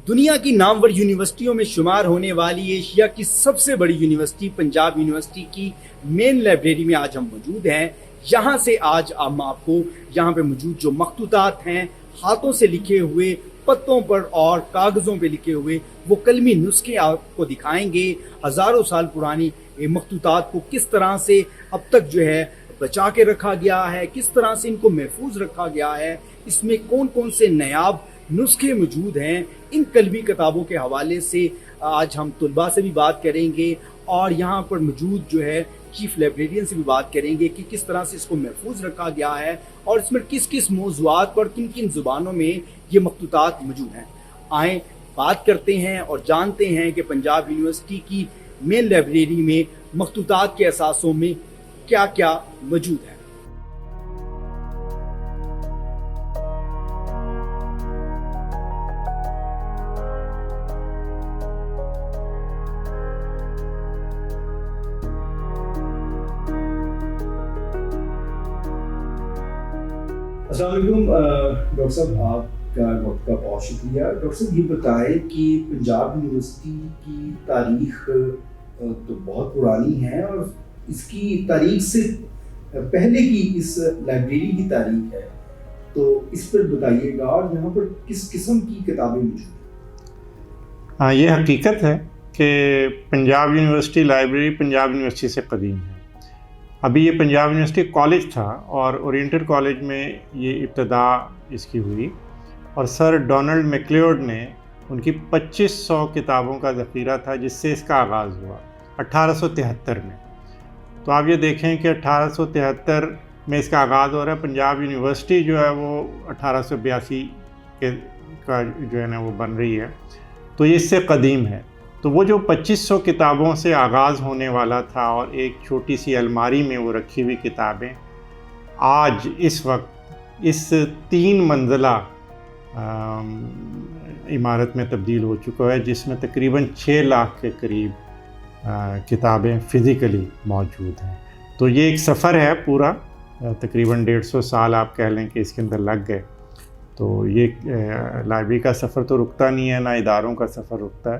دنیا کی نامور یونیورسٹیوں میں شمار ہونے والی ایشیا کی سب سے بڑی یونیورسٹی پنجاب یونیورسٹی کی مین لائبریری میں آج ہم موجود ہیں۔ یہاں سے آج ہم آپ کو یہاں پہ موجود جو مخطوطات ہیں، ہاتھوں سے لکھے ہوئے پتوں پر اور کاغذوں پہ لکھے ہوئے وہ قلمی نسخے آپ کو دکھائیں گے۔ ہزاروں سال پرانی مخطوطات کو کس طرح سے اب تک جو ہے بچا کے رکھا گیا ہے، کس طرح سے ان کو محفوظ رکھا گیا ہے، اس میں کون کون سے نیاب نسخے موجود ہیں، ان قلمی کتابوں کے حوالے سے آج ہم طلباء سے بھی بات کریں گے اور یہاں پر موجود جو ہے چیف لائبریرین سے بھی بات کریں گے کہ کس طرح سے اس کو محفوظ رکھا گیا ہے اور اس میں کس کس موضوعات پر کن کن زبانوں میں یہ مخطوطات موجود ہیں۔ آئیں بات کرتے ہیں اور جانتے ہیں کہ پنجاب یونیورسٹی کی مین لائبریری میں مخطوطات کے اثاثوں میں کیا کیا موجود ہے۔ السلام علیکم ڈاکٹر صاحب، آپ کا وقت کا بہت شکریہ۔ ڈاکٹر صاحب یہ بتائیں کہ پنجاب یونیورسٹی کی تاریخ تو بہت پرانی ہے اور اس کی تاریخ سے پہلے کی اس لائبریری کی تاریخ ہے، تو اس پر بتائیے گا اور یہاں پر کس قسم کی کتابیں موجود ہیں؟ ہاں، یہ حقیقت ہے کہ Punjab university library Punjab university سے قدیم ہے۔ ابھی یہ پنجاب یونیورسٹی کالج تھا اور اورینٹل کالج میں یہ ابتدا اس کی ہوئی اور سر ڈونلڈ میکلیوڈ نے ان کی 2500 کتابوں کا ذخیرہ تھا جس سے اس کا آغاز ہوا 1873 میں۔ تو آپ یہ دیکھیں کہ 1873 میں اس کا آغاز ہو رہا ہے۔ پنجاب یونیورسٹی جو ہے وہ 1882 کا جو ہے نا وہ بن رہی ہے، تو یہ اس سے قدیم ہے۔ تو وہ جو 2500 کتابوں سے آغاز ہونے والا تھا اور ایک چھوٹی سی الماری میں وہ رکھی ہوئی کتابیں آج اس وقت اس 3 منزلہ عمارت میں تبدیل ہو چکا ہے، جس میں تقریباً 6 لاکھ کے قریب کتابیں فزیکلی موجود ہیں۔ تو یہ ایک سفر ہے پورا، تقریباً 150 سال آپ کہہ لیں کہ اس کے اندر لگ گئے۔ تو یہ لائبریری کا سفر تو رکتا نہیں ہے، نہ اداروں کا سفر رکتا ہے،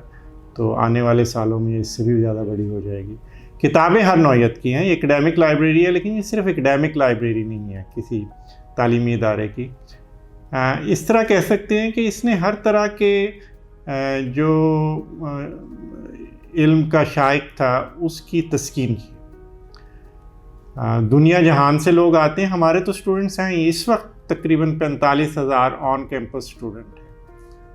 تو آنے والے سالوں میں اس سے بھی زیادہ بڑی ہو جائے گی۔ کتابیں ہر نوعیت کی ہیں، یہ اکیڈیمک لائبریری ہے، لیکن یہ صرف اکیڈیمک لائبریری نہیں ہے کسی تعلیمی ادارے کی۔ اس طرح کہہ سکتے ہیں کہ اس نے ہر طرح کے جو علم کا شائق تھا اس کی تسکین کی۔ دنیا جہان سے لوگ آتے ہیں، ہمارے تو اسٹوڈنٹس ہیں اس وقت تقریباً 45,000 آن کیمپس اسٹوڈنٹ ہیں۔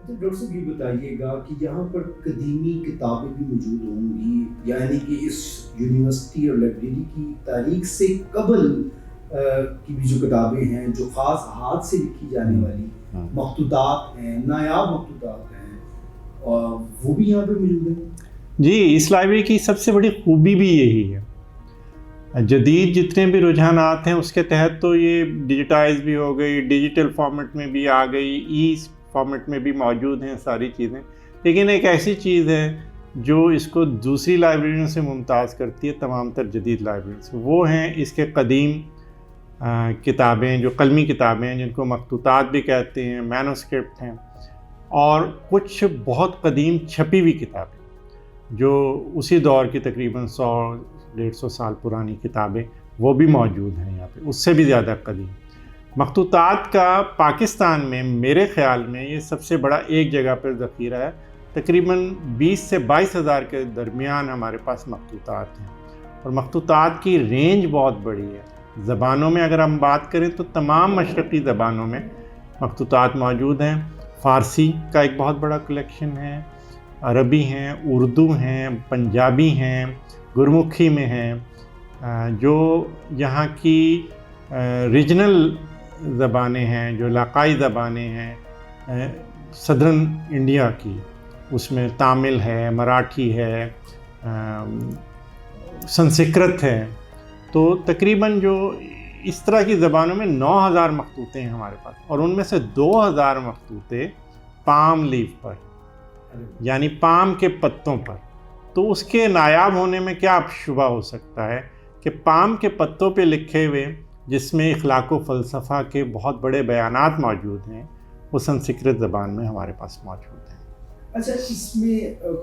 ڈاکٹر صاحب یہ بتائیے گا کہ یہاں پر قدیمی کتابیں بھی موجود ہوں گی، یعنی کہ اس یونیورسٹی اور لائبریری کی تاریخ سے قبل کی بھی جو کتابیں ہیں، جو خاص ہاتھ سے لکھی جانے والی مخطوطات ہیں، نایاب مخطوطات ہیں، وہ بھی یہاں پہ موجود ہیں؟ جی، اس لائبریری کی سب سے بڑی خوبی بھی یہی ہے۔ جدید جتنے بھی رجحانات ہیں اس کے تحت تو یہ ڈیجیٹائز بھی ہو گئی، ڈیجیٹل فارمیٹ میں بھی آ گئی، ای فارمیٹ میں بھی موجود ہیں ساری چیزیں، لیکن ایک ایسی چیز ہے جو اس کو دوسری لائبریریوں سے ممتاز کرتی ہے تمام تر جدید لائبریری سے، وہ ہیں اس کے قدیم کتابیں، جو قلمی کتابیں ہیں جن کو مخطوطات بھی کہتے ہیں، مینوسکرپٹ ہیں، اور کچھ بہت قدیم چھپی ہوئی کتابیں جو اسی دور کی تقریباً 100-150 سال پرانی کتابیں وہ بھی موجود ہیں یہاں پہ، اس سے بھی زیادہ قدیم۔ مخطوطات کا پاکستان میں میرے خیال میں یہ سب سے بڑا ایک جگہ پر ذخیرہ ہے، تقریباً 20 سے 22 ہزار کے درمیان ہمارے پاس مخطوطات ہیں، اور مخطوطات کی رینج بہت بڑی ہے۔ زبانوں میں اگر ہم بات کریں تو تمام مشرقی زبانوں میں مخطوطات موجود ہیں۔ فارسی کا ایک بہت بڑا کلیکشن ہے، عربی ہیں، اردو ہیں، پنجابی ہیں، گرمکھی میں ہیں، جو یہاں کی ریجنل زبانیں ہیں، جو علاقائی زبانیں ہیں صدرن انڈیا کی، اس میں تامل ہے، مراٹھی ہے، سنسکرت ہے، تو تقریباً جو اس طرح کی زبانوں میں 9,000 مخطوطے ہیں ہمارے پاس، اور ان میں سے 2,000 مخطوطے پام لیف پر، یعنی پام کے پتوں پر۔ تو اس کے نایاب ہونے میں کیا شبہ ہو سکتا ہے کہ پام کے پتوں پہ لکھے ہوئے جس میں اخلاق و فلسفہ کے بہت بڑے بیانات موجود ہیں، وہ سنسکرت زبان میں ہمارے پاس موجود ہیں۔ اچھا، اس میں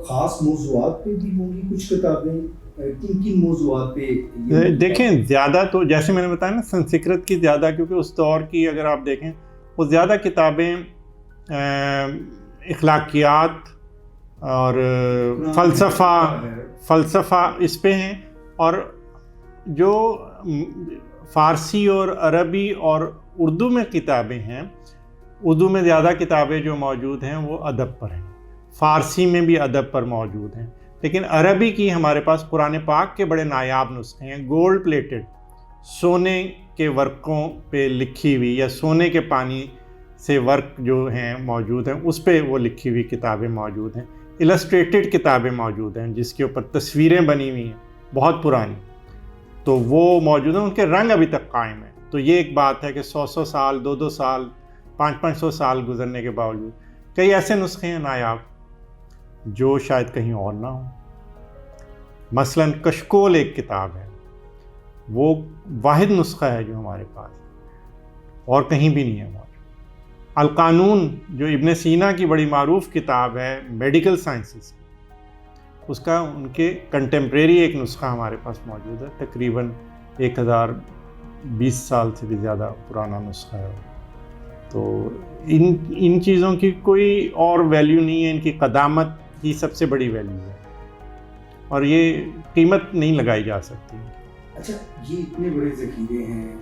خاص موضوعات پہ بھی ہوں گی کچھ کتابیں؟ کن کن موضوعات پہ؟ دیکھیں زیادہ تو جیسے میں نے بتایا نا سنسکرت کی زیادہ، کیونکہ اس دور کی اگر آپ دیکھیں وہ زیادہ کتابیں اخلاقیات اور فلسفہ اس پہ ہیں، اور جو فارسی اور عربی اور اردو میں کتابیں ہیں، اردو میں زیادہ کتابیں جو موجود ہیں وہ ادب پر ہیں، فارسی میں بھی ادب پر موجود ہیں، لیکن عربی کی ہمارے پاس قرآن پاک کے بڑے نایاب نسخے ہیں، گولڈ پلیٹڈ، سونے کے ورقوں پہ لکھی ہوئی یا سونے کے پانی سے ورق جو ہیں موجود ہیں، اس پہ وہ لکھی ہوئی کتابیں موجود ہیں، السٹریٹڈ کتابیں موجود ہیں جس کے اوپر تصویریں بنی ہوئی ہیں بہت پرانی، تو وہ موجود ہیں، ان کے رنگ ابھی تک قائم ہیں۔ تو یہ ایک بات ہے کہ 100 سال، 200 سال، 500 سال گزرنے کے باوجود کئی ایسے نسخے ہیں نایاب جو شاید کہیں اور نہ ہوں۔ مثلاً کشکول ایک کتاب ہے، وہ واحد نسخہ ہے جو ہمارے پاس، اور کہیں بھی نہیں ہے موجود۔ القانون جو ابن سینا کی بڑی معروف کتاب ہے میڈیکل سائنسز، اس کا ان کے کنٹمپریری ایک نسخہ ہمارے پاس موجود ہے، تقریباً 1020 سال سے بھی زیادہ پرانا نسخہ ہے۔ تو ان چیزوں کی کوئی اور ویلیو نہیں ہے، ان کی قدامت ہی سب سے بڑی ویلیو ہے، اور یہ قیمت نہیں لگائی جا سکتی۔ اچھا، یہ اتنے بڑے ذخیرے ہیں،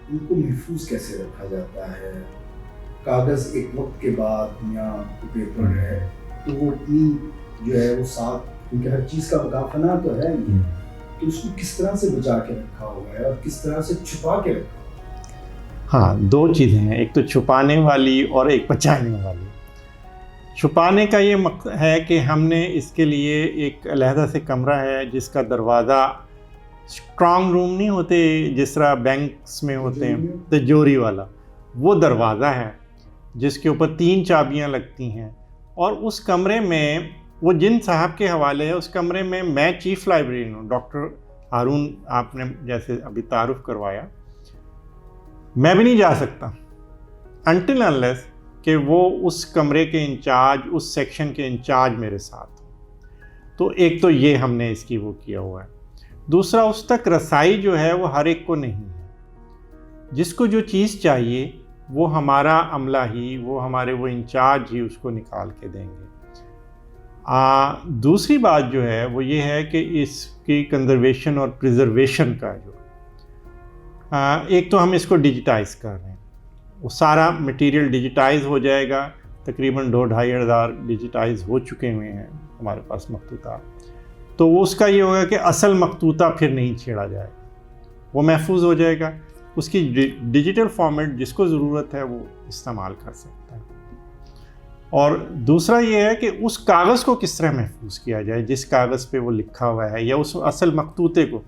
ان کو محفوظ کیسے رکھا جاتا ہے؟ کاغذ ایک وقت کے بعد یا پیپر ہے تو وہ اتنی جو ہے وہ ساتھ، کیونکہ ہر چیز کا بقا تو ہے نہیں، تو اس کو کس طرح سے بچا کے رکھا ہوا ہے اور کس طرح سے چھپا کے رکھا؟ ہاں، دو چیزیں ہیں، ایک تو چھپانے والی اور ایک بچانے والی۔ چھپانے کا یہ مقصد ہے کہ ہم نے اس کے لیے ایک علیحدہ سے کمرہ ہے جس کا دروازہ اسٹرانگ روم نہیں ہوتے جس طرح بینکس میں ہوتے ہیں، تجوری والا، وہ دروازہ ہے جس کے اوپر 3 چابیاں لگتی ہیں، اور اس کمرے میں وہ جن صاحب کے حوالے ہے، اس کمرے میں میں چیف لائبریرین ہوں، ڈاکٹر ہارون آپ نے جیسے ابھی تعارف کروایا، میں بھی نہیں جا سکتا until unless کہ وہ اس کمرے کے انچارج، اس سیکشن کے انچارج میرے ساتھ۔ تو ایک تو یہ ہم نے اس کی وہ کیا ہوا ہے۔ دوسرا، اس تک رسائی جو ہے وہ ہر ایک کو نہیں ہے، جس کو جو چیز چاہیے وہ ہمارا عملہ ہی، وہ ہمارے وہ انچارج ہی اس کو نکال کے دیں گے۔ دوسری بات جو ہے وہ یہ ہے کہ اس کی کنزرویشن اور پریزرویشن کا جو ایک تو ہم اس کو ڈیجیٹائز کر رہے ہیں، وہ سارا مٹیریل ڈیجیٹائز ہو جائے گا، تقریباً 2-2.5 ہزار ڈیجیٹائز ہو چکے ہوئے ہیں ہمارے پاس مخطوطات، تو وہ اس کا یہ ہوگا کہ اصل مخطوطہ پھر نہیں چھیڑا جائے گا، وہ محفوظ ہو جائے گا، اس کی ڈیجیٹل فارمیٹ جس کو ضرورت ہے وہ استعمال کر سکتا ہے۔ اور دوسرا یہ ہے کہ اس کاغذ کو کس طرح محفوظ کیا جائے جس کاغذ پہ وہ لکھا ہوا ہے، یا اس اصل مخطوطے کو،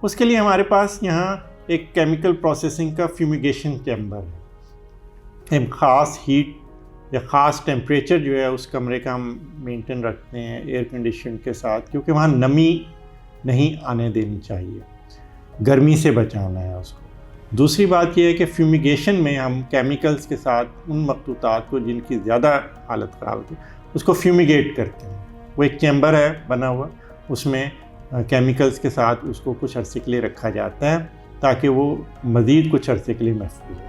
اس کے لیے ہمارے پاس یہاں ایک کیمیکل پروسیسنگ کا فیومیگیشن چیمبر ہے، ایک خاص ہیٹ یا خاص ٹیمپریچر جو ہے اس کمرے کا ہم مینٹین رکھتے ہیں ایئر کنڈیشن کے ساتھ، کیونکہ وہاں نمی نہیں آنے دینی چاہیے، گرمی سے بچانا ہے اس کو۔ دوسری بات یہ ہے کہ فیومیگیشن میں ہم کیمیکلز کے ساتھ ان مخطوطات کو جن کی زیادہ حالت خراب ہوتی ہے اس کو فیومیگیٹ کرتے ہیں، وہ ایک چیمبر ہے بنا ہوا، اس میں کیمیکلز کے ساتھ اس کو کچھ عرصے کے لیے رکھا جاتا ہے تاکہ وہ مزید کچھ عرصے کے لیے محفوظ ہو۔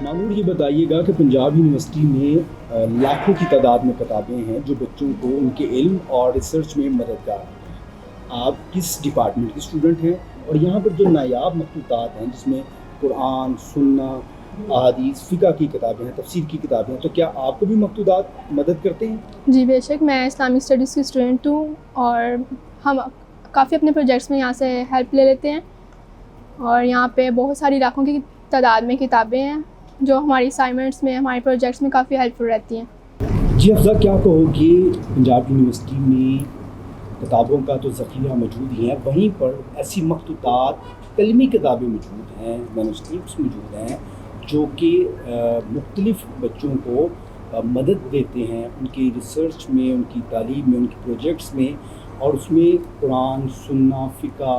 معمور یہ بتائیے گا کہ پنجاب یونیورسٹی میں لاکھوں کی تعداد میں کتابیں ہیں جو بچوں کو ان کے علم اور ریسرچ میں مددگار ہیں۔ آپ کس ڈپارٹمنٹ کے اسٹوڈنٹ ہیں؟ اور یہاں پر جو نایاب مخطوطات ہیں جس میں قرآن، سنت، احادیث، فقہ کی کتابیں ہیں، تفسیر کی کتابیں ہیں، تو کیا آپ کو بھی مخطوطات مدد کرتے ہیں؟ جی بے شک، میں اسلامک اسٹڈیز کی اسٹوڈنٹ ہوں، اور ہم کافی اپنے پروجیکٹس میں یہاں سے ہیلپ لے لیتے ہیں، اور یہاں پہ بہت ساری لاکھوں کی تعداد میں کتابیں ہیں جو ہماری اسائنمنٹس میں، ہمارے پروجیکٹس میں کافی ہیلپ فل رہتی ہیں۔ جی افضل، کیا کہو گے پنجاب یونیورسٹی میں کتابوں کا تو ذخیرہ موجود ہی ہے، وہیں پر ایسی مخطوطات، علمی کتابیں موجود ہیں، مینوسکرپٹس موجود ہیں جو کہ مختلف بچوں کو مدد دیتے ہیں ان کی ریسرچ میں، ان کی تعلیم میں، ان کی پروجیکٹس میں، اور اس میں قرآن، سنت، فقہ